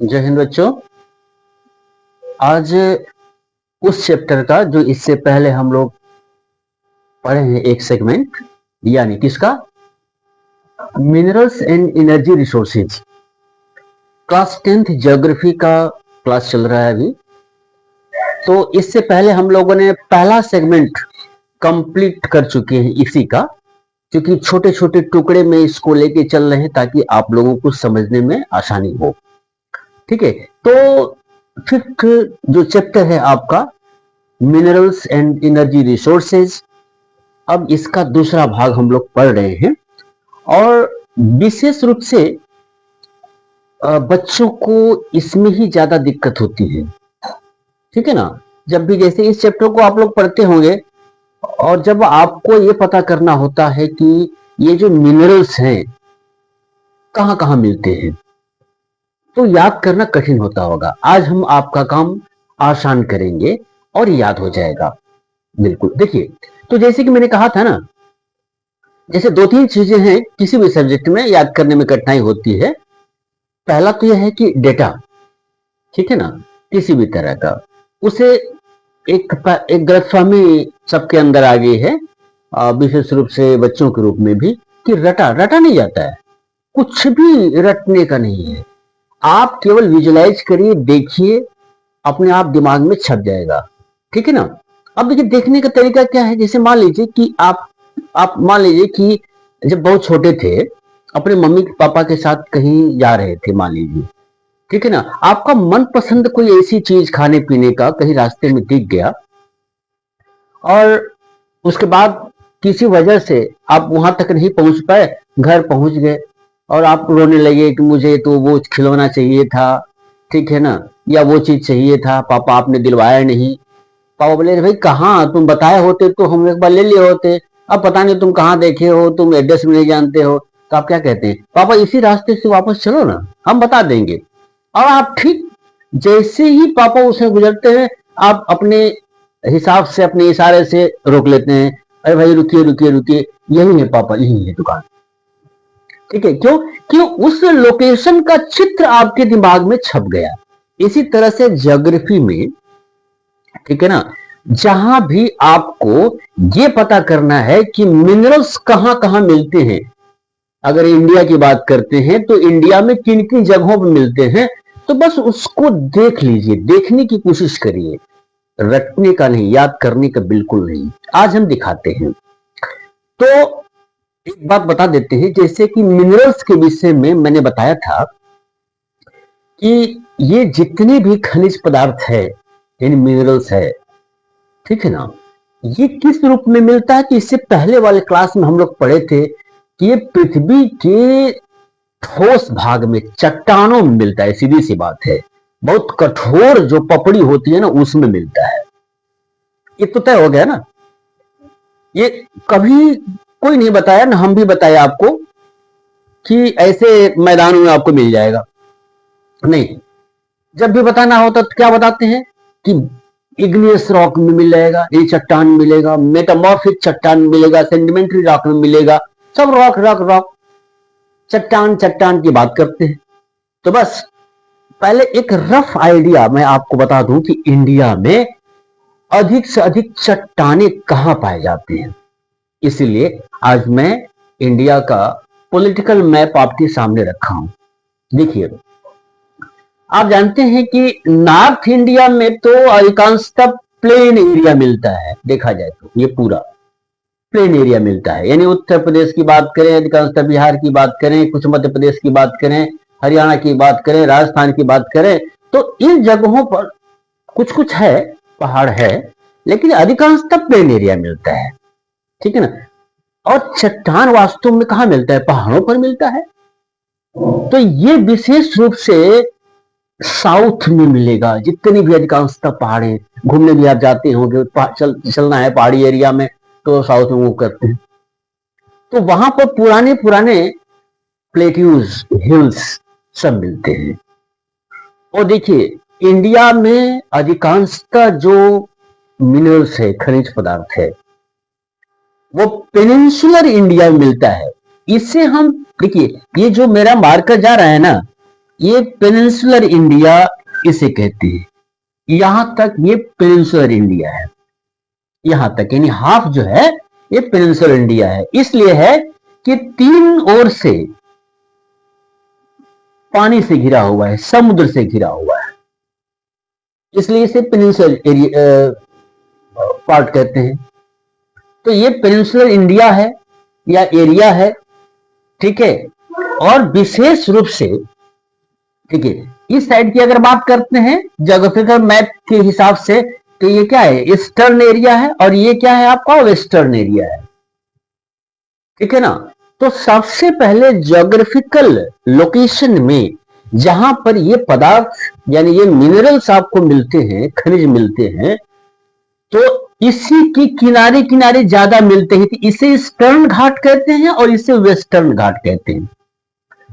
जय हिंद बच्चों। आज उस चैप्टर का जो इससे पहले हम लोग पढ़े हैं एक सेगमेंट, यानी किसका, minerals and energy resources. Class 10th geography का क्लास चल रहा है अभी। तो इससे पहले हम लोगों ने पहला सेगमेंट कंप्लीट कर चुके हैं इसी का, क्योंकि छोटे छोटे टुकड़े में इसको लेके चल रहे हैं ताकि आप लोगों को समझने में आसानी हो। ठीक है, तो फिफ्थ जो चैप्टर है आपका मिनरल्स एंड एनर्जी रिसोर्सेज, अब इसका दूसरा भाग हम लोग पढ़ रहे हैं। और विशेष रूप से बच्चों को इसमें ही ज्यादा दिक्कत होती है। ठीक है ना, जब भी जैसे इस चैप्टर को आप लोग पढ़ते होंगे और जब आपको ये पता करना होता है कि ये जो मिनरल्स हैं कहां कहां मिलते हैं, तो याद करना कठिन होता होगा। आज हम आपका काम आसान करेंगे और याद हो जाएगा। बिल्कुल, देखिए, तो जैसे कि मैंने कहा था ना, जैसे दो तीन चीजें हैं किसी भी सब्जेक्ट में याद करने में कठिनाई होती है। पहला तो यह है कि डेटा, ठीक है ना, किसी भी तरह का, उसे एक गलतफहमी सबके अंदर आ गई है, विशेष रूप से बच्चों के रूप में भी, कि रटा नहीं जाता है। कुछ भी रटने का नहीं है। आप केवल विजुलाइज करिए, देखिए, अपने आप दिमाग में छप जाएगा। ठीक है ना। अब देखिए, देखने का तरीका क्या है। जैसे मान लीजिए कि आप मान लीजिए कि जब बहुत छोटे थे, अपने मम्मी पापा के साथ कहीं जा रहे थे, मान लीजिए, ठीक है ना, आपका मनपसंद कोई ऐसी चीज खाने पीने का कहीं रास्ते में दिख गया और उसके बाद किसी वजह से आप वहां तक नहीं पहुंच पाए, घर पहुंच गए और आप रोने लगे कि मुझे तो वो खिलौना चाहिए था, ठीक है ना, या वो चीज चाहिए था, पापा आपने दिलवाया नहीं। पापा बोले, भाई कहाँ, तुम बताए होते तो हम एक बार ले लिए होते, अब पता नहीं तुम कहाँ देखे हो, तुम एड्रेस भी नहीं जानते हो। तो आप क्या कहते हैं, पापा इसी रास्ते से वापस चलो ना, हम बता देंगे। और आप ठीक जैसे ही पापा उसे गुजरते हैं, आप अपने हिसाब से, अपने इशारे से रोक लेते हैं, अरे भाई रुकिए रुकिए रुकिए, यही है पापा, यही है दुकान। ठीक है, क्यों उस लोकेशन का चित्र आपके दिमाग में छप गया। इसी तरह से ज्योग्राफी में, ठीक है ना, जहां भी आपको ये पता करना है कि मिनरल्स कहां कहां मिलते हैं, अगर इंडिया की बात करते हैं तो इंडिया में किन किन जगहों पर मिलते हैं, तो बस उसको देख लीजिए, देखने की कोशिश करिए, रटने का नहीं, याद करने का बिल्कुल नहीं। आज हम दिखाते हैं। तो एक बात बता देते हैं, जैसे कि मिनरल्स के विषय में मैंने बताया था कि ये जितने भी खनिज पदार्थ है, यानी मिनरल्स है, ठीक है ना, ये किस रूप में मिलता है कि इससे पहले वाले क्लास में हम लोग पढ़े थे कि ये पृथ्वी के ठोस भाग में, चट्टानों में मिलता है। सीधी सी बात है, बहुत कठोर जो पपड़ी होती है ना, उसमें मिलता है। ये तो तय हो गया ना। ये कभी कोई नहीं बताया ना, हम भी बताया आपको कि ऐसे मैदानों में आपको मिल जाएगा, नहीं। जब भी बताना होता तो क्या बताते हैं कि इग्नियस रॉक में मिल जाएगा, ये चट्टान मिलेगा, मेटामॉर्फिक चट्टान मिलेगा, सेडिमेंट्री रॉक में मिलेगा, सब रॉक रॉक रॉक, चट्टान चट्टान की बात करते हैं। तो बस पहले एक रफ आइडिया मैं आपको बता दूं कि इंडिया में अधिक से अधिक चट्टानें कहां पाए जाते हैं। इसीलिए आज मैं इंडिया का पॉलिटिकल मैप आपके सामने रखा हूं। देखिए, आप जानते हैं कि नॉर्थ इंडिया में तो अधिकांशतः प्लेन एरिया मिलता है। देखा जाए तो ये पूरा प्लेन एरिया मिलता है, यानी उत्तर प्रदेश की बात करें, अधिकांशतः बिहार की बात करें, कुछ मध्य प्रदेश की बात करें, हरियाणा की बात करें, राजस्थान की बात करें, तो इन जगहों पर कुछ कुछ है, पहाड़ है, लेकिन अधिकांशतः प्लेन एरिया मिलता है। ठीक है ना। और चट्टान वास्तव में कहां मिलता है, पहाड़ों पर मिलता है। तो ये विशेष रूप से साउथ में मिलेगा। जितनी भी अधिकांशतः पहाड़ हैं, घूमने भी आप जाते होंगे, चलना है पहाड़ी एरिया में तो साउथ में मूव करते हैं, तो वहां पर पुराने पुराने प्लेट्यूज, हिल्स सब मिलते हैं। और देखिए, इंडिया में अधिकांशतः जो मिनरल्स है, खनिज पदार्थ है, वो पेनिनसुलर इंडिया में मिलता है। इससे हम देखिए, ये जो मेरा मार्कर जा रहा है ना, ये पेनिनसुलर इंडिया इसे कहते हैं। यहां तक ये पेनिनसुलर इंडिया है, यहां तक यानी हाफ जो है ये पेनिनसुलर इंडिया है। इसलिए है कि तीन ओर से पानी से घिरा हुआ है, समुद्र से घिरा हुआ है, इसलिए इसे पेनिनसुलर पार्ट कहते हैं। तो ये पेनिनसुलर इंडिया है या एरिया है, ठीक है। और विशेष रूप से, ठीक है, इस साइड की अगर बात करते हैं ज्योग्राफिकल मैप के हिसाब से, तो ये क्या है, ईस्टर्न एरिया है, और ये क्या है आपका, वेस्टर्न एरिया है, ठीक है ना। तो सबसे पहले ज्योग्राफिकल लोकेशन में जहां पर ये पदार्थ यानी ये मिनरल्स आपको मिलते हैं, खनिज मिलते हैं, तो इसी की किनारे किनारे ज्यादा मिलते हैं, तो इसे ईस्टर्न घाट कहते हैं और इसे वेस्टर्न घाट कहते हैं।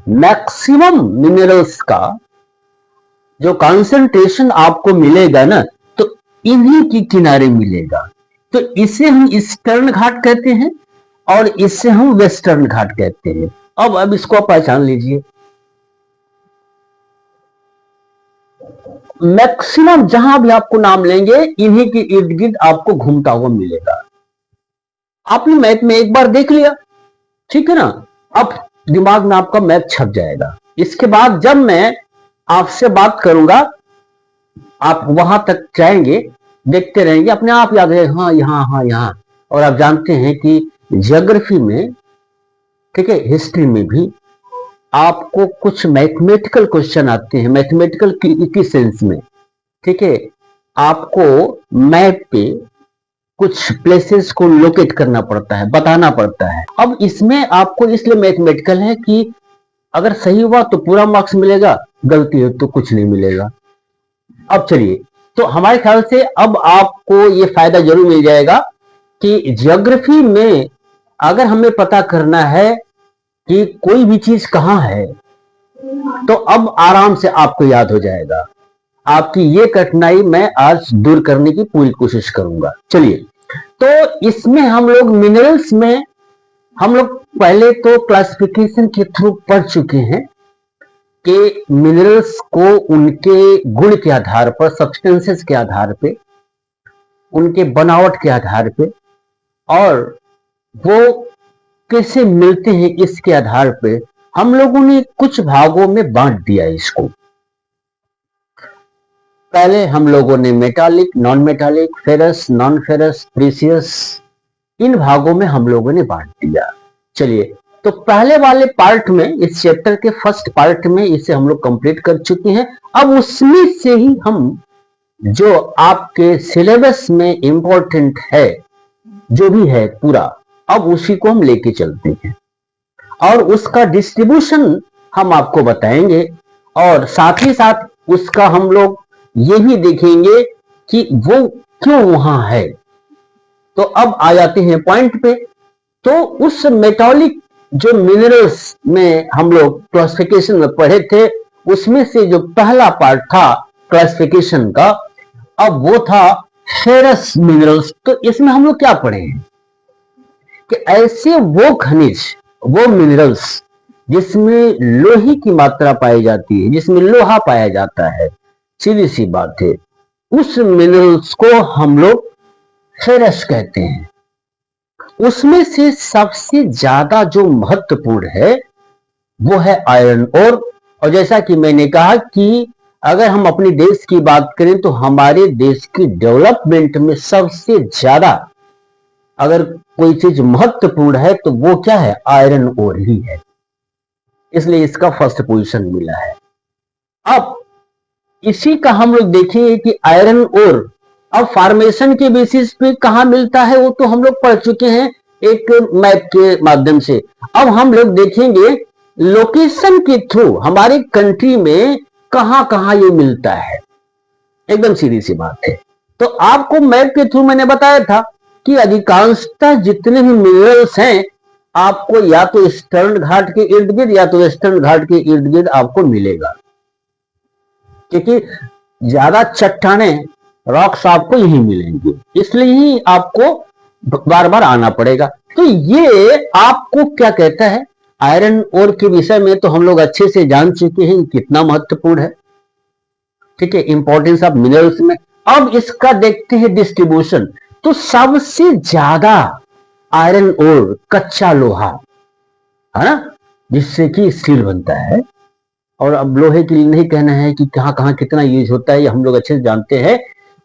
मैक्सिमम मिनरल्स का जो कंसंट्रेशन आपको मिलेगा ना, तो इन्हीं की किनारे मिलेगा, तो इसे हम ईस्टर्न घाट कहते हैं और इसे हम वेस्टर्न घाट कहते हैं। अब इसको पहचान लीजिए। मैक्सिमम जहां भी आपको नाम लेंगे इन्हीं के इर्द गिर्द आपको घूमता हुआ मिलेगा। आपने मैप में एक बार देख लिया, ठीक है ना, अब दिमाग में आपका मैप छप जाएगा। इसके बाद जब मैं आपसे बात करूंगा, आप वहां तक जाएंगे, देखते रहेंगे, अपने आप याद है, हाँ यहाँ, हाँ यहाँ। और आप जानते हैं कि ज्योग्राफी में, ठीक है, हिस्ट्री में भी आपको कुछ मैथमेटिकल क्वेश्चन आते हैं, मैथमेटिकल की सेंस में, ठीक है। आपको मैप पे कुछ प्लेसेस को लोकेट करना पड़ता है, बताना पड़ता है। अब इसमें आपको इसलिए मैथमेटिकल है कि अगर सही हुआ तो पूरा मार्क्स मिलेगा, गलती हो तो कुछ नहीं मिलेगा। अब चलिए, तो हमारे ख्याल से अब आपको ये फायदा जरूर मिल जाएगा कि ज्योग्राफी में अगर हमें पता करना है कि कोई भी चीज कहां है, तो अब आराम से आपको याद हो जाएगा। आपकी ये कठिनाई मैं आज दूर करने की पूरी कोशिश करूंगा। चलिए, तो इसमें हम लोग मिनरल्स में हम लोग पहले तो क्लासिफिकेशन के थ्रू पढ़ चुके हैं कि मिनरल्स को उनके गुण के आधार पर, सब्सटेंसेस के आधार पे, उनके बनावट के आधार पे, और वो कैसे मिलते हैं इसके आधार पे हम लोगों ने कुछ भागों में बांट दिया इसको। पहले हम लोगों ने metallic, non metallic, ferrous, non ferrous, precious, इन भागों में हम लोगों ने बांट दिया। चलिए, तो पहले वाले पार्ट में, इस चैप्टर के फर्स्ट पार्ट में इसे हम लोग कंप्लीट कर चुके हैं। अब उसमें से ही हम जो आपके सिलेबस में इंपॉर्टेंट है, जो भी है पूरा, अब उसी को हम लेके चलते हैं और उसका डिस्ट्रीब्यूशन हम आपको बताएंगे, और साथ ही साथ उसका हम लोग ये भी देखेंगे कि वो क्यों वहां है। तो अब आ जाते हैं पॉइंट पे। तो उस मेटालिक जो मिनरल्स में हम लोग क्लासिफिकेशन में पढ़े थे, उसमें से जो पहला पार्ट था क्लासिफिकेशन का, अब वो था फेरस मिनरल्स। तो इसमें हम लोग क्या पढ़े हैं कि ऐसे वो खनिज, वो मिनरल्स जिसमें लोहे की मात्रा पाई जाती है, जिसमें लोहा पाया जाता है, सीधी सी बात है, उस मिनरल्स को हम लोग फेरस कहते हैं। उसमें से सबसे ज्यादा जो महत्वपूर्ण है वो है आयरन ओर। और जैसा कि मैंने कहा कि अगर हम अपने देश की बात करें तो हमारे देश की डेवलपमेंट में सबसे ज्यादा अगर कोई चीज महत्वपूर्ण है तो वो क्या है, आयरन ओर ही है, इसलिए इसका फर्स्ट पोजीशन मिला है। अब इसी का हम लोग देखेंगे कि आयरन ओर अब फॉर्मेशन के बेसिस पे कहां मिलता है, वो तो हम लोग पढ़ चुके हैं एक मैप के माध्यम से। अब हम लोग देखेंगे लोकेशन के थ्रू हमारे कंट्री में कहां कहां ये मिलता है, एकदम सीधी सी बात है। तो आपको मैप के थ्रू मैंने बताया था कि अधिकांशतः जितने भी मिनरल्स हैं आपको या तो ईस्टर्न घाट के इर्द गिर्द या तो वेस्टर्न घाट के इर्द गिर्द आपको मिलेगा, क्योंकि ज्यादा चट्टाने, रॉक्स आपको यही मिलेंगे, इसलिए ही आपको बार बार आना पड़ेगा। तो ये आपको क्या कहता है आयरन ओर के विषय में तो हम लोग अच्छे से जान चुके हैं कितना महत्वपूर्ण है, ठीक है, इंपॉर्टेंस ऑफ मिनरल्स में। अब इसका देखते हैं डिस्ट्रीब्यूशन। तो सबसे ज्यादा आयरन ओर कच्चा लोहा है ना, जिससे कि स्टील बनता है। और अब लोहे के लिए नहीं कहना है कि कहां कहां कितना यूज होता है, ये हम लोग अच्छे से जानते हैं।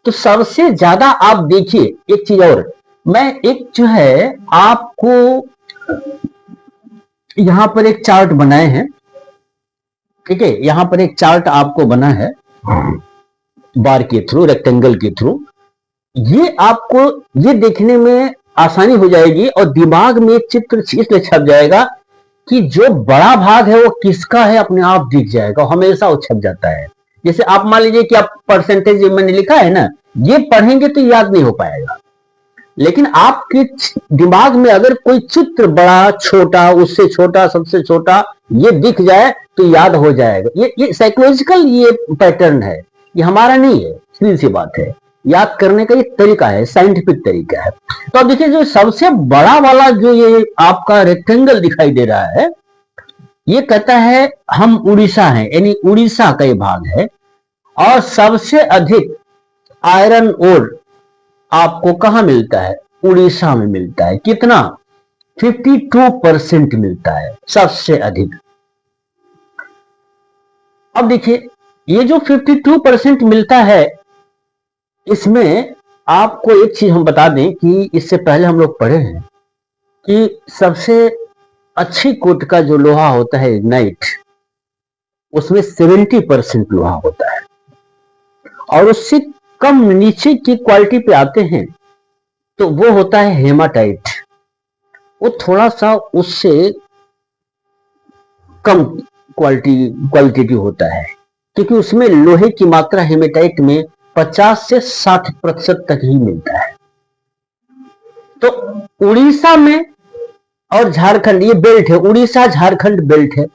तो सबसे ज्यादा आप देखिए, एक चीज और, मैं एक जो है आपको यहां पर एक चार्ट बनाए हैं, ठीक है, यहां पर एक चार्ट आपको बना है बार के थ्रू, रेक्टेंगल के थ्रू। ये आपको ये देखने में आसानी हो जाएगी और दिमाग में एक चित्र इसलिए छप जाएगा कि जो बड़ा भाग है वो किसका है, अपने आप दिख जाएगा, हमेशा वो छप जाता है। जैसे आप मान लीजिए कि आप परसेंटेज मैंने लिखा है ना, ये पढ़ेंगे तो याद नहीं हो पाएगा, लेकिन आपके दिमाग में अगर कोई चित्र बड़ा छोटा उससे छोटा सबसे छोटा ये दिख जाए तो याद हो जाएगा। ये साइकोलॉजिकल ये पैटर्न है, ये हमारा नहीं है, सीधी सी बात है। याद करने का ये तरीका है, साइंटिफिक तरीका है। तो अब देखिए, जो सबसे बड़ा वाला जो ये आपका रेक्टेंगल दिखाई दे रहा है, ये कहता है हम उड़ीसा हैं, यानी उड़ीसा का ये भाग है। और सबसे अधिक आयरन ओर आपको कहां मिलता है? उड़ीसा में मिलता है। कितना? 52% मिलता है, सबसे अधिक। अब देखिए, ये जो 52% मिलता है, इसमें आपको एक चीज हम बता दें कि इससे पहले हम लोग पढ़े हैं कि सबसे अच्छी कोट का जो लोहा होता है इग्नाइट, उसमें 70% लोहा होता है। और उससे कम नीचे की क्वालिटी पे आते हैं तो वो होता है हेमाटाइट। वो थोड़ा सा उससे कम क्वालिटेटिव होता है, क्योंकि उसमें लोहे की मात्रा हेमेटाइट में 50 से 60% तक ही मिलता है। तो उड़ीसा में और झारखंड, ये बेल्ट है, उड़ीसा झारखंड बेल्ट है,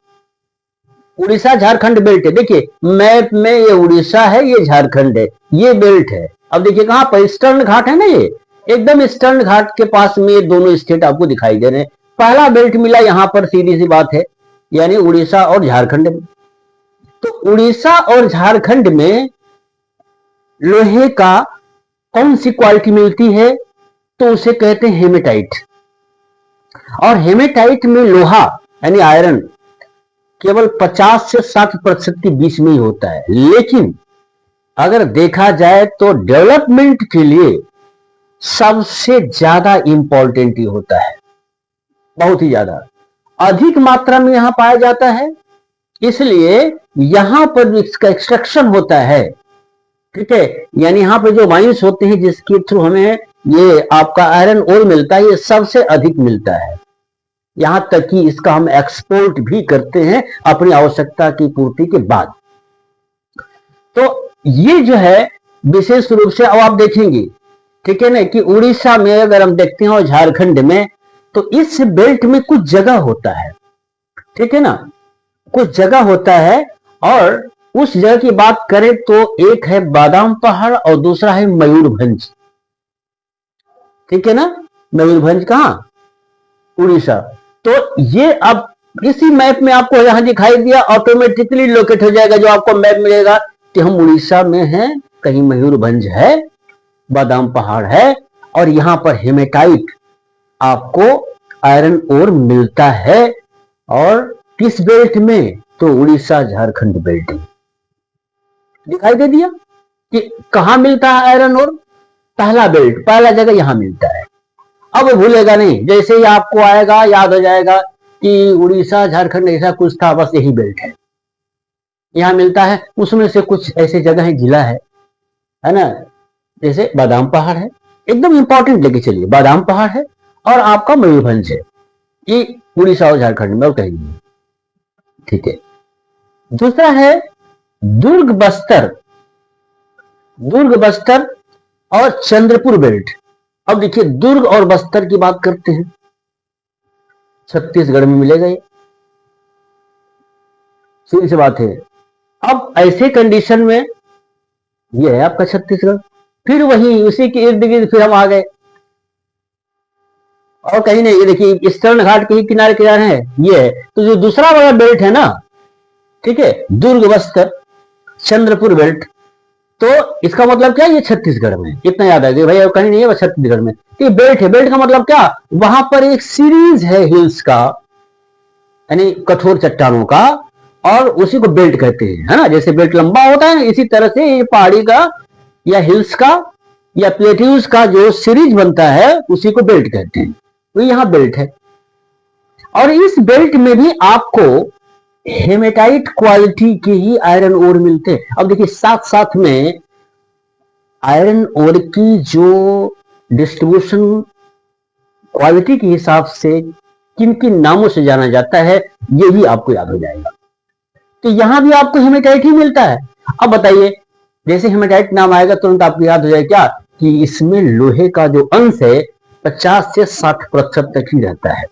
उड़ीसा झारखंड बेल्ट है। देखिए मैप में ये उड़ीसा है, ये झारखंड है, ये बेल्ट है। अब देखिए कहां पर ईस्टर्न घाट है ना, ये एकदम ईस्टर्न घाट के पास में ये दोनों स्टेट आपको दिखाई दे रहे हैं। पहला बेल्ट मिला यहां पर, सीधी सी बात है, यानी उड़ीसा और झारखंड में। तो उड़ीसा और झारखंड में लोहे का कौन सी क्वालिटी मिलती है? तो उसे कहते हैं हेमेटाइट। और हेमेटाइट में लोहा यानी आयरन केवल 50 से 60% के बीच में ही होता है। लेकिन अगर देखा जाए तो डेवलपमेंट के लिए सबसे ज्यादा इंपॉर्टेंट ही होता है, बहुत ही ज्यादा अधिक मात्रा में यहां पाया जाता है। इसलिए यहां पर इसका एक्सट्रैक्शन होता है, ठीक है, यानी यहां पर जो माइंस होते हैं जिसके थ्रू हमें ये आपका आयरन ओर मिलता है, ये सबसे अधिक मिलता है। यहां तक कि इसका हम एक्सपोर्ट भी करते हैं अपनी आवश्यकता की पूर्ति के बाद। तो ये जो है विशेष रूप से, अब आप देखेंगे, ठीक है ना, कि उड़ीसा में अगर हम देखते हैं और झारखंड में, तो इस बेल्ट में कुछ जगह होता है, ठीक है ना, कुछ जगह होता है। और उस जगह की बात करें तो एक है बादाम पहाड़ और दूसरा है मयूरभंज, ठीक है ना। मयूरभंज कहां? उड़ीसा। तो ये अब इसी मैप में आपको यहां दिखाई दिया, ऑटोमेटिकली लोकेट हो जाएगा। जो आपको मैप मिलेगा कि हम उड़ीसा में हैं, कहीं मयूरभंज है, बादाम पहाड़ है, और यहां पर हेमेटाइट आपको आयरन ओर मिलता है। और किस बेल्ट में? तो उड़ीसा झारखंड बेल्ट में। दिखाई दे दिया कि कहां मिलता है आयरन ओर? पहला बेल्ट, पहला जगह यहां मिलता है। अब भूलेगा नहीं, जैसे ही आपको आएगा याद हो जाएगा कि उड़ीसा झारखंड ऐसा कुछ था, बस यही बेल्ट है, यहां मिलता है। उसमें से कुछ ऐसे जगह है, जिला है ना, जैसे बादाम पहाड़ है, एकदम इंपॉर्टेंट लेके चलिए, बादाम पहाड़ है और आपका मयूरभंज है, ये उड़ीसा और झारखंड में, और कहीं नहीं, ठीक है। दूसरा है दुर्ग बस्तर, दुर्ग बस्तर और चंद्रपुर बेल्ट। अब देखिए दुर्ग और बस्तर की बात करते हैं, छत्तीसगढ़ में मिलेगा, ये सीधी सी बात है। अब ऐसे कंडीशन में ये है आपका छत्तीसगढ़, फिर वही उसी के इर्द गिर्द फिर हम आ गए और कहीं नहीं। ये देखिए ईस्टर्न घाट के ही किनारे किनारे है, ये है। तो जो दूसरा वाला बेल्ट है ना, ठीक है, दुर्ग बस्तर चंद्रपुर बेल्ट, तो इसका मतलब क्या, ये छत्तीसगढ़ में। इतना याद है कि भाई और कहीं नहीं है, वो छत्तीसगढ़ में। तो ये बेल्ट है, बेल्ट का मतलब क्या, वहां पर एक सीरीज है हिल्स का, यानी कठोर चट्टानों का, और उसी को बेल्ट कहते हैं, है ना। जैसे बेल्ट लंबा होता है, इसी तरह से ये पहाड़ी का या हिल्स का या प्लेट्यूज का जो सीरीज बनता है, उसी को बेल्ट कहते हैं। तो यहाँ बेल्ट है, और इस बेल्ट में भी आपको हेमेटाइट क्वालिटी के ही आयरन ओर मिलते हैं। अब देखिए साथ साथ में आयरन ओर की जो डिस्ट्रीब्यूशन क्वालिटी के हिसाब से किन किन नामों से जाना जाता है, ये भी आपको याद हो जाएगा। तो यहां भी आपको हेमेटाइट ही मिलता है। अब बताइए, जैसे हेमेटाइट नाम आएगा तुरंत आपको याद हो जाएगा क्या, कि इसमें लोहे का जो अंश है 50 से 60% तक ही रहता है।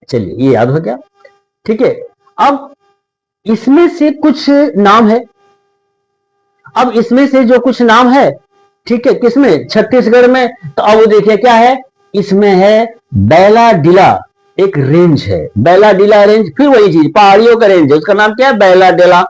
चलिए ये याद हो गया, ठीक है। अब इसमें से कुछ नाम है, अब इसमें से जो कुछ नाम है, ठीक है, किसमें, छत्तीसगढ़ में। तो अब देखिए क्या है, इसमें है बैलाडिला, एक रेंज है बैलाडिला रेंज, फिर वही चीज पहाड़ियों का रेंज है, उसका नाम क्या है, बैलाडिला,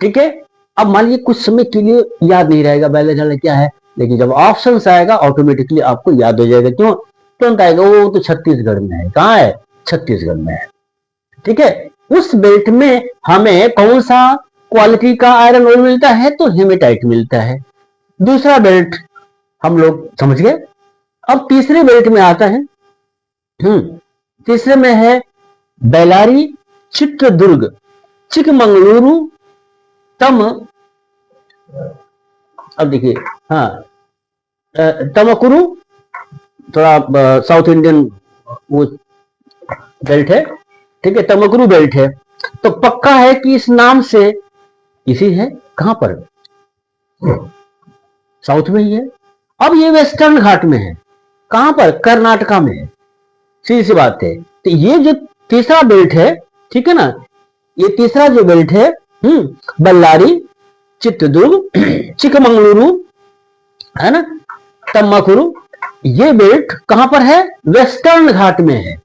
ठीक है। अब मान लीजिए कुछ समय के लिए याद नहीं रहेगा बैलाडिला क्या है, लेकिन जब ऑप्शन आएगा ऑटोमेटिकली आपको याद हो जाएगा। क्यों, तुरंत आएगा, वो तो छत्तीसगढ़ में है। कहाँ है, छत्तीसगढ़ में है, ठीक है। उस बेल्ट में हमें कौन सा क्वालिटी का आयरन ओर मिलता है, तो हेमेटाइट मिलता है। दूसरा बेल्ट हम लोग समझ गए। अब तीसरे बेल्ट में आता है, तीसरे में है बेलारी, चित्रदुर्ग, चिकमंगलुरु, तम, अब देखिए, हाँ, तमकुरु, थोड़ा साउथ इंडियन वो बेल्ट है, ठीक है, तमकुरु बेल्ट है। तो पक्का है कि इस नाम से इसी है, कहां पर, साउथ में ही है। अब ये वेस्टर्न घाट में है, कहां पर, कर्नाटका में है, सीधी सी बात है। तो ये जो तीसरा बेल्ट है, ठीक है ना, ये तीसरा जो बेल्ट है, बल्लारी, चित्रदुर्ग, चिकमंगलुरु, है ना, तम्माकुरु, ये बेल्ट कहां पर है, वेस्टर्न घाट में है।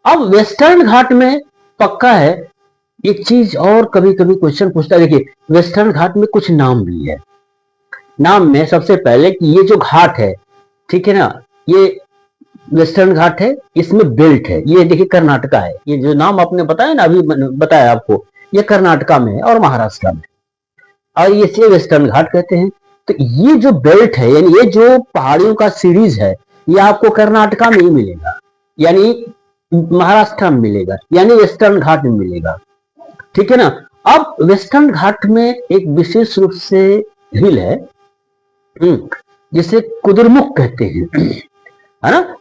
अब वेस्टर्न घाट में पक्का है, एक चीज और कभी कभी क्वेश्चन पूछता है। देखिए वेस्टर्न घाट में कुछ नाम भी है। नाम में सबसे पहले कि ये जो घाट है, ठीक है ना, ये वेस्टर्न घाट है, इसमें बेल्ट है, ये देखिए कर्नाटका है। ये जो नाम आपने बताया ना, अभी बताया आपको, ये कर्नाटका में है और महाराष्ट्र में, और ये वेस्टर्न घाट कहते हैं। तो ये जो बेल्ट है, यानी ये जो पहाड़ियों का सीरीज है, ये आपको कर्नाटका में ही मिलेगा, यानी महाराष्ट्र में मिलेगा, यानी वेस्टर्न घाट में मिलेगा, ठीक है ना। अब वेस्टर्न घाट में एक विशेष रूप से हिल है, जिसे कुद्रेमुख कहते हैं, है ना।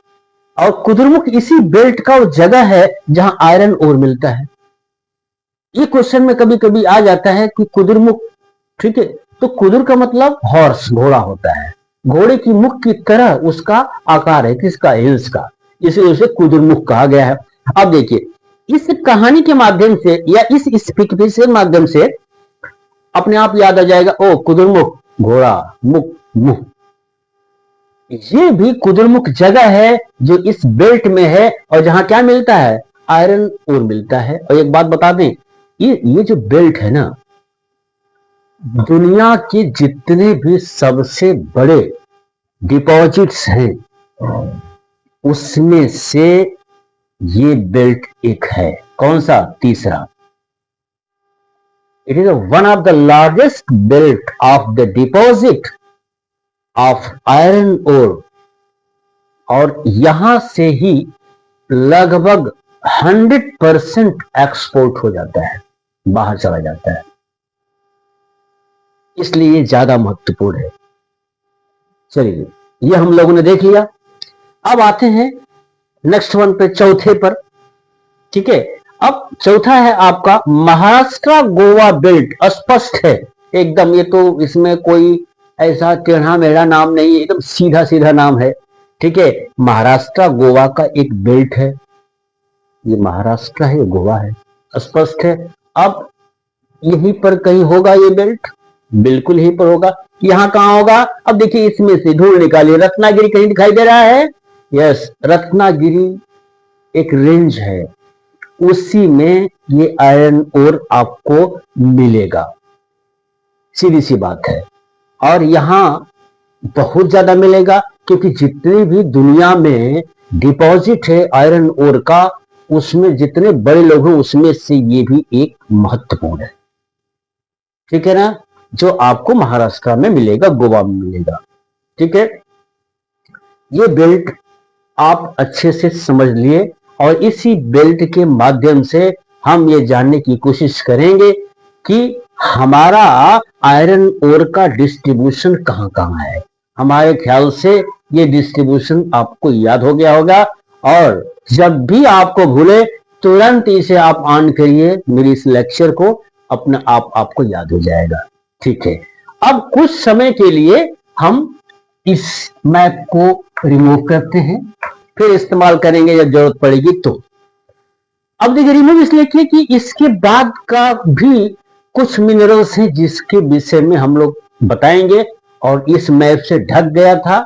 और कुद्रेमुख इसी बेल्ट का वो जगह है जहां आयरन ओर मिलता है। ये क्वेश्चन में कभी कभी आ जाता है कि कुद्रेमुख, ठीक है, तो कुद्र का मतलब हॉर्स, घोड़ा होता है, घोड़े की मुख की तरह उसका आकार है, किसका, हिल्स का, इसे उसे कुद्रेमुख कहा गया है। अब देखिए इस कहानी के माध्यम से या इस स्पीक के माध्यम से अपने आप याद आ जाएगा, ओ कुद्रेमुख, घोड़ा, मुख, मुंह, ये भी कुद्रेमुख जगह है जो इस बेल्ट में है, और जहां क्या मिलता है, आयरन ओर मिलता है। और एक बात बता दें, ये जो बेल्ट है ना, दुनिया के जितने भी सबसे बड़े डिपॉजिट्स हैं, उसमें से ये बेल्ट एक है। कौन सा, तीसरा। It is one of the largest belt of the deposit of iron ore, और यहां से ही लगभग 100% एक्सपोर्ट हो जाता है, बाहर चला जाता है, इसलिए ये ज्यादा महत्वपूर्ण है। चलिए ये हम लोगों ने देख लिया। अब आते हैं नेक्स्ट वन पे, चौथे पर, ठीक है। अब चौथा है आपका महाराष्ट्र गोवा बेल्ट। स्पष्ट है एकदम, ये तो इसमें कोई ऐसा टेढ़ा मेढ़ा नाम नहीं है, एकदम सीधा सीधा नाम है, ठीक है। महाराष्ट्र गोवा का एक बेल्ट है, ये महाराष्ट्र है, ये गोवा है, स्पष्ट है। अब यहीं पर कहीं होगा ये बेल्ट, बिल्कुल यहीं पर होगा। यहां कहां होगा, अब देखिए इसमें से ढूंढ निकालिए, रत्नागिरी कहीं दिखाई दे रहा है, यस, रत्नागिरी एक रेंज है, उसी में ये आयरन ओर आपको मिलेगा, सीधी सी बात है। और यहां बहुत ज्यादा मिलेगा, क्योंकि जितनी भी दुनिया में डिपॉजिट है आयरन ओर का, उसमें जितने बड़े लोग हैं उसमें से ये भी एक महत्वपूर्ण है, ठीक है ना, जो आपको महाराष्ट्र में मिलेगा, गोवा में मिलेगा। ठीक है, ये बेल्ट आप अच्छे से समझ लिए, और इसी बेल्ट के माध्यम से हम ये जानने की कोशिश करेंगे कि हमारा आयरन ओर का डिस्ट्रीब्यूशन कहां कहां है। हमारे ख्याल से ये डिस्ट्रीब्यूशन आपको याद हो गया होगा, और जब भी आपको भूले तुरंत इसे आप ऑन करिए, मेरी इस लेक्चर को, अपने आप आपको याद हो जाएगा। ठीक है, अब कुछ समय के लिए हम इस मैप को रिमूव करते हैं, फिर इस्तेमाल करेंगे जब जरूरत पड़ेगी तो। अब देखिए, रिमूव इसलिए किए कि इसके बाद का भी कुछ मिनरल्स हैं जिसके विषय में हम लोग बताएंगे, और इस मैप से ढक गया था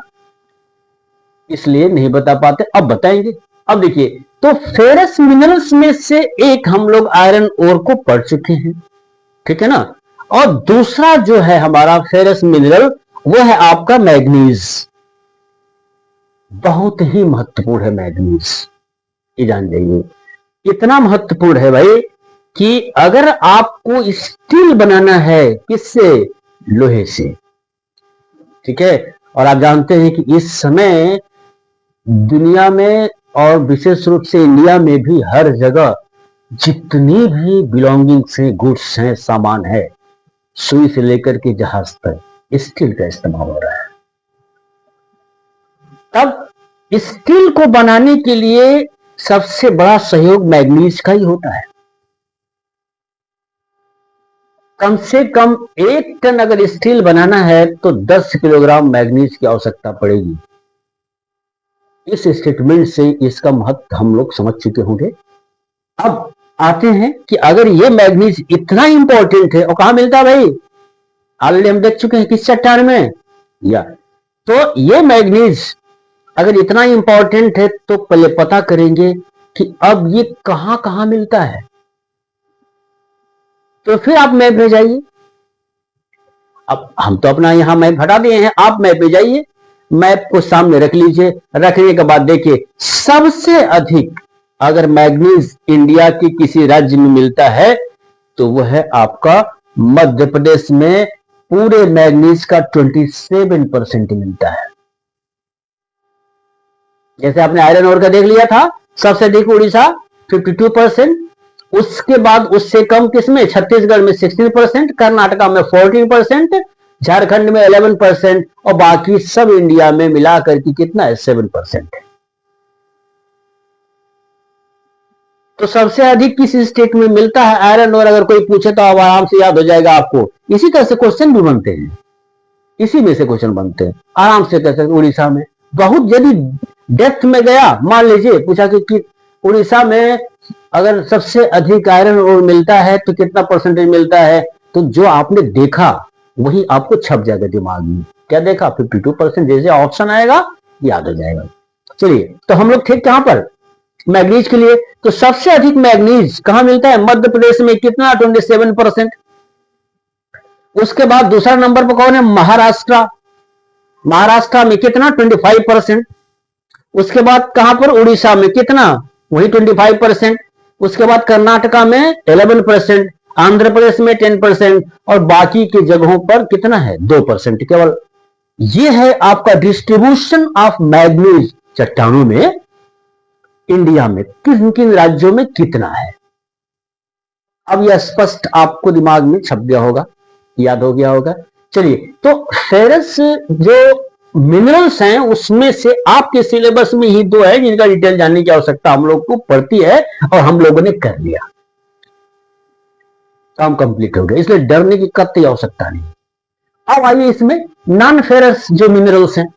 इसलिए नहीं बता पाते, अब बताएंगे। अब देखिए, तो फेरस मिनरल्स में से एक हम लोग आयरन ओर को पढ़ चुके हैं, ठीक है ना, और दूसरा जो है हमारा फेरस मिनरल वो है आपका मैग्नीज। बहुत ही महत्वपूर्ण है मैग्नीज, ये जान जाइए, इतना महत्वपूर्ण है भाई कि अगर आपको स्टील बनाना है, किससे, लोहे से, ठीक है। और आप जानते हैं कि इस समय दुनिया में और विशेष रूप से इंडिया में भी हर जगह जितनी भी बिलोंगिंग्स हैं, गुड्स हैं, सामान है, सुई से लेकर के जहाज तक स्टील का इस्तेमाल हो रहा है। तब स्टील को बनाने के लिए सबसे बड़ा सहयोग मैग्नीज का ही होता है। कम से कम 1 टन अगर स्टील बनाना है तो 10 किलोग्राम मैग्नीज की आवश्यकता पड़ेगी। इस स्टेटमेंट से इसका महत्व हम लोग समझ चुके होंगे। अब आते हैं कि अगर ये मैग्नीज इतना इंपॉर्टेंट है, और कहां मिलता है भाई, ऑलरेडी हम देख चुके हैं किस चट्टान में, या तो ये मैग्नीज अगर इतना इंपॉर्टेंट है तो पहले पता करेंगे कि अब ये कहां कहां मिलता है। तो फिर आप मैप में जाइए, अब हम तो अपना यहां मैप हटा दिए हैं, आप मैप में जाइए, मैप को सामने रख लीजिए, रखने के बाद देखिए सबसे अधिक अगर मैग्नीज इंडिया के किसी राज्य में मिलता है तो वह है आपका मध्य प्रदेश में, पूरे मैग्नीज का 27% मिलता है। जैसे आपने आयरन ओर का देख लिया था, सबसे अधिक उड़ीसा 52%, उसके बाद उससे कम किसमें, छत्तीसगढ़ में 16%, कर्नाटका में 14%, झारखंड में 11%, और बाकी सब इंडिया में मिलाकर के कितना है, 7% है। तो सबसे अधिक किस स्टेट में मिलता है आयरन ओर, अगर कोई पूछे तो आराम से याद हो जाएगा आपको। इसी तरह से क्वेश्चन भी बनते हैं, इसी में से क्वेश्चन बनते हैं, आराम से कह सकते, उड़ीसा में। बहुत यदि डेप्थ में गया, मान लीजिए पूछा कि उड़ीसा में अगर सबसे अधिक आयरन ओर मिलता है तो कितना परसेंटेज मिलता है, तो जो आपने देखा वही आपको छप जाएगा दिमाग में। क्या देखा, 52%, जैसे ऑप्शन आएगा याद हो जाएगा। चलिए, तो हम लोग थे कहां पर, मैग्नीज के लिए। तो सबसे अधिक मैग्नीज कहां मिलता है, मध्य प्रदेश में, कितना, 27%। उसके बाद दूसरा नंबर पर कौन है, महाराष्ट्र, महाराष्ट्र में कितना, 25%। उसके बाद कहां पर, उड़ीसा में कितना, वही 25%। उसके बाद कर्नाटका में 11%, आंध्र प्रदेश में 10%, और बाकी की जगहों पर कितना है, 2% केवल। यह है आपका डिस्ट्रीब्यूशन ऑफ मैग्नीज चट्टानों में इंडिया में, किन किन राज्यों में कितना है। अब यह स्पष्ट आपको दिमाग में छप गया होगा, याद हो गया होगा। चलिए, तो फेरस जो मिनरल्स हैं उसमें से आपके सिलेबस में ही 2 है जिनका डिटेल जानने की आवश्यकता हम लोग को पड़ती है, और हम लोगों ने कर लिया, काम कंप्लीट हो गया, इसलिए डरने की कतई आवश्यकता नहीं। अब आइए इसमें नॉन फेरस जो मिनरल्स हैं।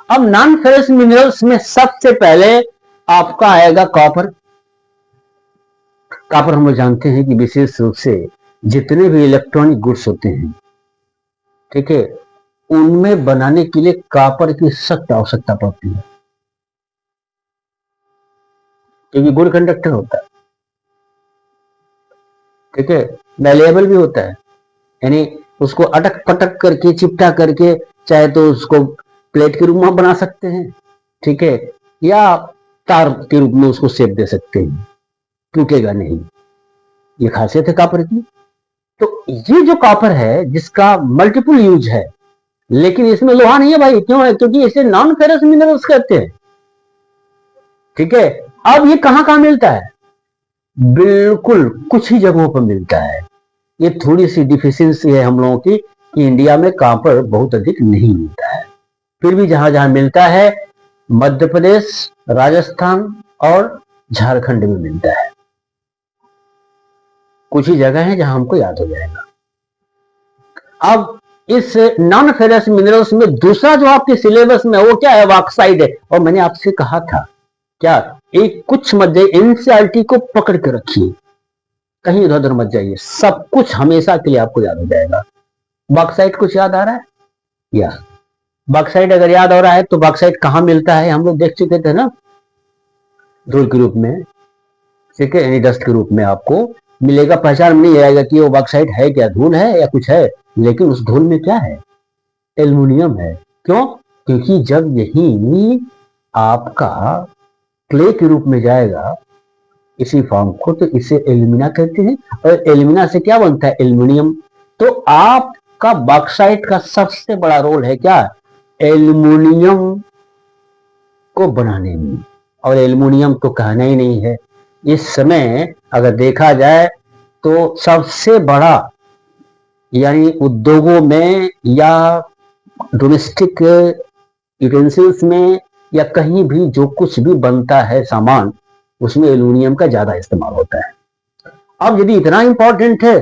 अब नॉन फेरस मिनरल्स में सबसे पहले आपका आएगा कॉपर। कॉपर हम लोग जानते हैं कि विशेष रूप से जितने भी इलेक्ट्रॉनिक गुड्स होते हैं, ठीक है, उनमें बनाने के लिए कॉपर की सख्त आवश्यकता पड़ती है। क्योंकि गुड कंडक्टर होता है, ठीक है, मैलेबल भी होता है, यानी उसको अटक पटक करके चिपटा करके चाहे तो उसको प्लेट के रूप में बना सकते हैं, ठीक है, या तार के रूप में उसको शेप दे सकते हैं, टूटेगा नहीं। ये खासियत है कॉपर की। तो ये जो कॉपर है जिसका मल्टीपल यूज है, लेकिन इसमें लोहा नहीं है भाई। क्यों है? क्योंकि इसे नॉन फेरस मिनरल्स कहते हैं, ठीक है। अब ये कहां कहां मिलता है? बिल्कुल कुछ ही जगहों पर मिलता है। ये थोड़ी सी डिफिशियंसी है हम लोगों की कि इंडिया में कॉपर बहुत अधिक नहीं मिलता है। फिर भी जहां जहां मिलता है, मध्य प्रदेश, राजस्थान और झारखंड में मिलता है। कुछ ही जगह है जहां हमको याद हो जाएगा। अब इस नॉन फेरस मिनरल्स में दूसरा जो आपके सिलेबस में वो क्या है? बॉक्साइट है। और मैंने आपसे कहा था क्या, एक कुछ मत जाइए, एनसीईआरटी को पकड़ के रखिए, कहीं इधर उधर मत जाइए, सब कुछ हमेशा के लिए आपको याद हो जाएगा। बॉक्साइट कुछ याद आ रहा है? या बॉक्साइट अगर याद हो रहा है तो बॉक्साइट कहां मिलता है हम लोग देख चुके थे ना, धूल के रूप में, ठीक है, यानी डस्ट के रूप में आपको मिलेगा। पहचान में नहीं आएगा कि वो बॉक्साइट है क्या, धूल है या कुछ है, लेकिन उस धूल में क्या है? एल्युमिनियम है। क्यों? क्योंकि जब यही आपका क्ले के रूप में जाएगा इसी फॉर्म को, तो इसे एल्यूमिना कहते हैं। और एल्यूमिना से क्या बनता है? एल्युमिनियम। तो आपका बॉक्साइट का सबसे बड़ा रोल है क्या? एल्युमिनियम को बनाने में। और एल्युमिनियम तो कहना ही नहीं है, इस समय अगर देखा जाए तो सबसे बड़ा, यानी उद्योगों में या डोमेस्टिक यूटेंसिल्स में या कहीं भी जो कुछ भी बनता है सामान, उसमें एल्युमिनियम का ज्यादा इस्तेमाल होता है। अब यदि इतना इंपॉर्टेंट है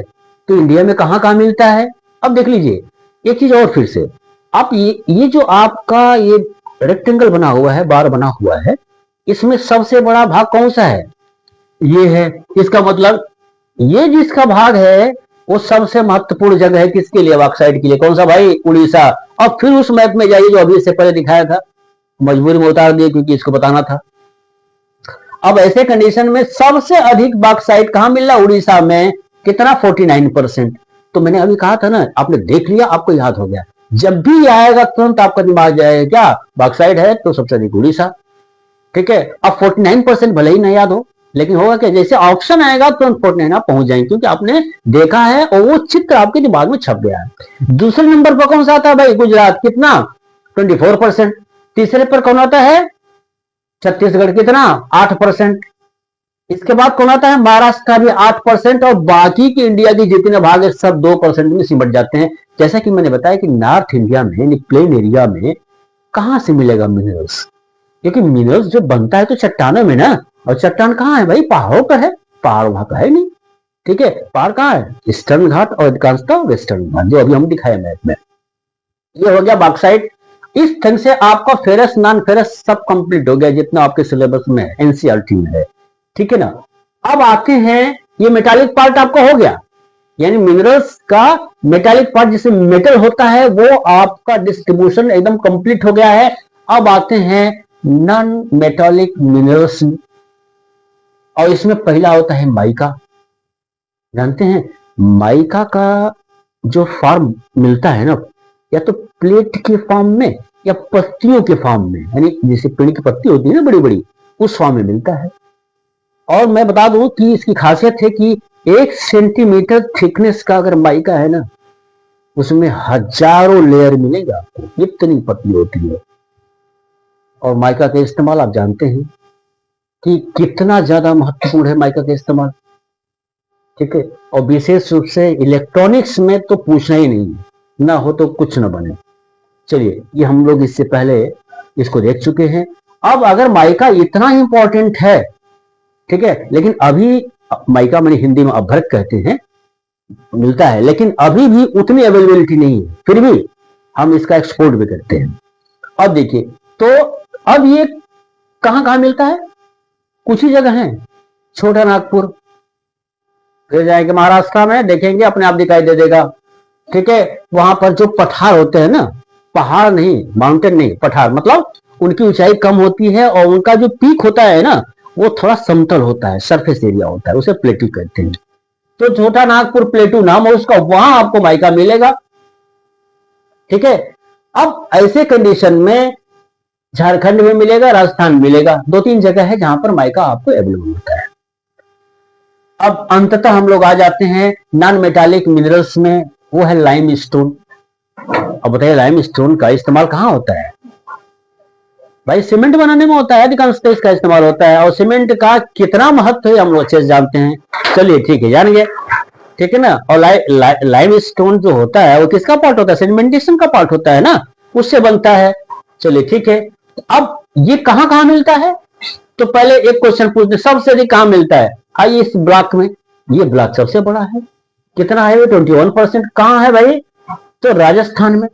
तो इंडिया में कहां कहां मिलता है? अब देख लीजिए एक चीज और फिर से, आप ये जो आपका ये रेक्टेंगल बना हुआ है, बार बना हुआ है, इसमें सबसे बड़ा भाग कौन सा है? ये है। इसका मतलब ये जिसका भाग है वो सबसे महत्वपूर्ण जगह है किसके लिए? बॉक्साइट के लिए। कौन सा भाई? उड़ीसा। अब फिर उस मैप में जाइए जो अभी से पहले दिखाया था, मजबूरी में उतार दिए क्योंकि इसको बताना था। अब ऐसे कंडीशन में सबसे अधिक बॉक्साइट कहां मिल रहा? उड़ीसा में। कितना? 49%। तो मैंने अभी कहा था ना, आपने देख लिया, आपको याद हो गया। जब भी आएगा तुरंत आपका दिमाग जाएगा क्या? बॉक्साइट है तो सबसे अधिक उड़ीसा, ठीक है। अब 49% भले ही नहीं याद हो, लेकिन होगा क्या? जैसे ऑप्शन आएगा तुरंत 49 आप पहुंच जाएंगे, क्योंकि आपने देखा है और वो चित्र आपके दिमाग में छप गया है। दूसरे नंबर पर कौन सा आता है भाई? गुजरात। कितना? 24%। तीसरे पर कौन आता है? छत्तीसगढ़। कितना? 8%। इसके बाद कौन आता है? महाराष्ट्र का भी 8%। और बाकी के इंडिया के जितने भाग है सब 2% में सिमट जाते हैं। जैसा कि मैंने बताया कि नॉर्थ इंडिया में, प्लेन एरिया में कहां से मिलेगा मिनरल्स? क्योंकि मिनरल्स जो बनता है तो चट्टानों में ना, और चट्टान कहां है भाई? पहाड़ों पर है। पहाड़ वहां का है नहीं, ठीक है। पहाड़ कहां है? ईस्टर्न घाट और अधिकांशतः वेस्टर्न घाट, जो अभी हम दिखाए मैप में। ये हो गया बॉक्साइट। इस ढंग से आपका फेरस नॉन फेरस सब कंप्लीट हो गया जितना आपके सिलेबस में है, एनसीईआरटी में है, ठीक है ना। अब आते हैं, ये मेटालिक पार्ट आपका हो गया, यानी मिनरल्स का मेटालिक पार्ट जिसे मेटल होता है वो आपका डिस्ट्रीब्यूशन एकदम कंप्लीट हो गया है। अब आते हैं नॉन मेटालिक मिनरल्स, और इसमें पहला होता है माइका। जानते हैं माइका का जो फॉर्म मिलता है ना, या तो प्लेट के फॉर्म में या पत्तियों के फॉर्म में, यानी जैसे पेड़ की पत्ती होती है ना बड़ी बड़ी, उस फॉर्म में मिलता है। और मैं बता दूं कि इसकी खासियत है कि 1 सेंटीमीटर थिकनेस का अगर माइका है ना, उसमें हजारों लेयर मिलेगा आपको, इतनी पतली होती है। और माइका का इस्तेमाल आप जानते हैं कि कितना ज्यादा महत्वपूर्ण है माइका का इस्तेमाल, ठीक है। और विशेष रूप से इलेक्ट्रॉनिक्स में तो पूछना ही नहीं है, ना हो तो कुछ ना बने। चलिए, ये हम लोग इससे पहले इसको देख चुके हैं। अब अगर माइका इतना इंपॉर्टेंट है, ठीक है, लेकिन अभी माइका मैंने हिंदी में अभ्रक कहते हैं, मिलता है, लेकिन अभी भी उतनी अवेलेबिलिटी नहीं है, फिर भी हम इसका एक्सपोर्ट भी करते हैं। अब देखिए, तो अब ये कहां कहां मिलता है? कुछ ही जगह है। छोटा नागपुर, फिर जाएंगे महाराष्ट्र में, देखेंगे अपने आप दिखाई दे देगा, ठीक है। वहां पर जो पठार होते हैं ना, पहाड़ नहीं, माउंटेन नहीं, पठार, मतलब उनकी ऊंचाई कम होती है और उनका जो पीक होता है ना, वो थोड़ा समतल होता है, सरफेस एरिया होता है, उसे प्लेटू कहते हैं। तो छोटा नागपुर प्लेटू नाम है उसका, वहां आपको माइका मिलेगा। ठीक है, अब ऐसे कंडीशन में झारखंड में मिलेगा, राजस्थान मिलेगा, 2-3 जगह है जहां पर माइका आपको अवेलेबल होता है। अब अंततः हम लोग आ जाते हैं नॉन मेटालिक मिनरल्स में, वो है लाइम स्टोन। अब बताइए लाइम स्टोन का इस्तेमाल कहां होता है? भाई सीमेंट बनाने में होता है, अधिकांशतः इसका इस्तेमाल होता है। और सीमेंट का कितना महत्व है हम लोग अच्छे से जानते हैं। चलिए ठीक है, जान गए, ठीक है ना। और लाइम स्टोन जो होता है वो किसका पार्ट होता है? सेडिमेंटेशन का पार्ट होता है ना, उससे बनता है। चलिए ठीक है, अब ये कहां कहां मिलता है? तो पहले एक क्वेश्चन पूछते, सबसे अधिक कहां मिलता है? आइए इस ब्लॉक में, ये ब्लॉक सबसे बड़ा है, कितना है? 21%। कहां है भाई? तो राजस्थान में।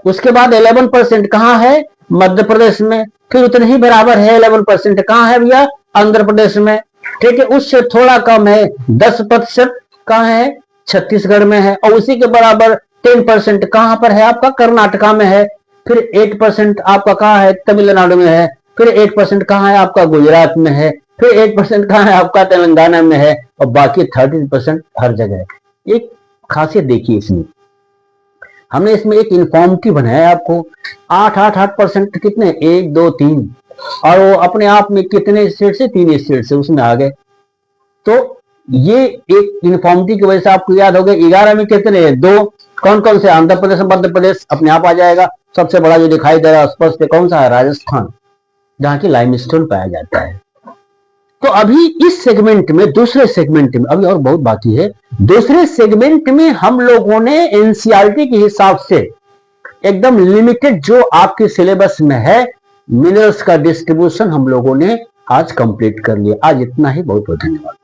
उसके बाद 11% कहां है? मध्य प्रदेश में। फिर उतने ही बराबर है 11% कहां है भैया? आंध्र प्रदेश में। ठीक है, उससे थोड़ा कम है 10% कहां है? छत्तीसगढ़ में है। और उसी के बराबर 10% कहां पर है आपका? कर्नाटका में है। फिर 8% आपका कहां है? तमिलनाडु में है। फिर 8% कहां है आपका? गुजरात में है। फिर 8% कहां है आपका? तेलंगाना में है। और बाकी 13% हर जगह है। एक खासियत देखिए इसमें, हमने इसमें एक इन्फॉर्मिटी बनाया आपको। 8% कितने? 1 2 3, और वो अपने आप में कितने स्टेट से? 3 स्टेट से उसमें आ गए। तो ये एक इन्फॉर्मिटी की वजह से आपको याद हो गए। 11 में कितने? 2। कौन कौन से? आंध्र प्रदेश, मध्य प्रदेश अपने आप आ जाएगा। सबसे बड़ा जो दिखाई दे रहा है स्पष्ट कौन सा है? राजस्थान, जहां की लाइमस्टोन पाया जाता है। तो अभी इस सेगमेंट में, दूसरे सेगमेंट में, अभी और बहुत बाकी है। दूसरे सेगमेंट में हम लोगों ने एनसीईआरटी के हिसाब से एकदम लिमिटेड जो आपके सिलेबस में है मिनरल्स का डिस्ट्रीब्यूशन हम लोगों ने आज कंप्लीट कर लिया। आज इतना ही, बहुत बहुत धन्यवाद।